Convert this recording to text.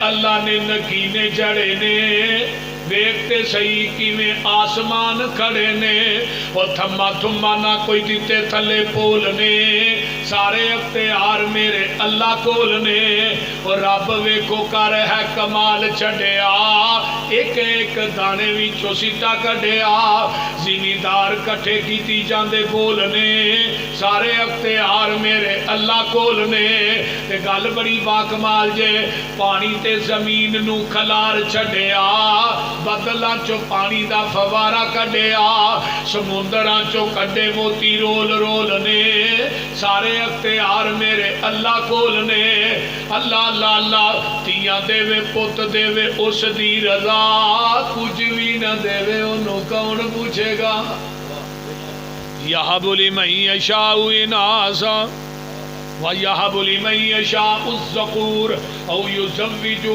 اللہ نے نگینے جڑے نے دیکھتے صحیح کیویں آسمان کھڑے نے وہ تھما تھما نہ کوئی دیتے تھلے پولنے سارے اختیار میرے اللہ کول نے اور رب ویکھو کر ہے کمال چھڈیا ایک ایک دانے وچوں سیٹا کڈیا زمیندار کٹھے کیتی جاندے بولنے سارے اختیار میرے اللہ کول نے تے گل بڑی باکمال جے پانی تے زمین نو کھلار چھڈیا بدلاں چو پانی دا فوارا کڈیا سمندراں چو کڈے موتی رول رول نے سارے اختیار میرے اللہ کول نے اللہ اللہ اللہ تیاں دے وے پت دے وے اس دی رضا کچھ بھی نہ دے وے انہوں کون پوچھے گا یہب لمن یشاء اناسا ویہب لمن یشاء الذکور او یزوجہ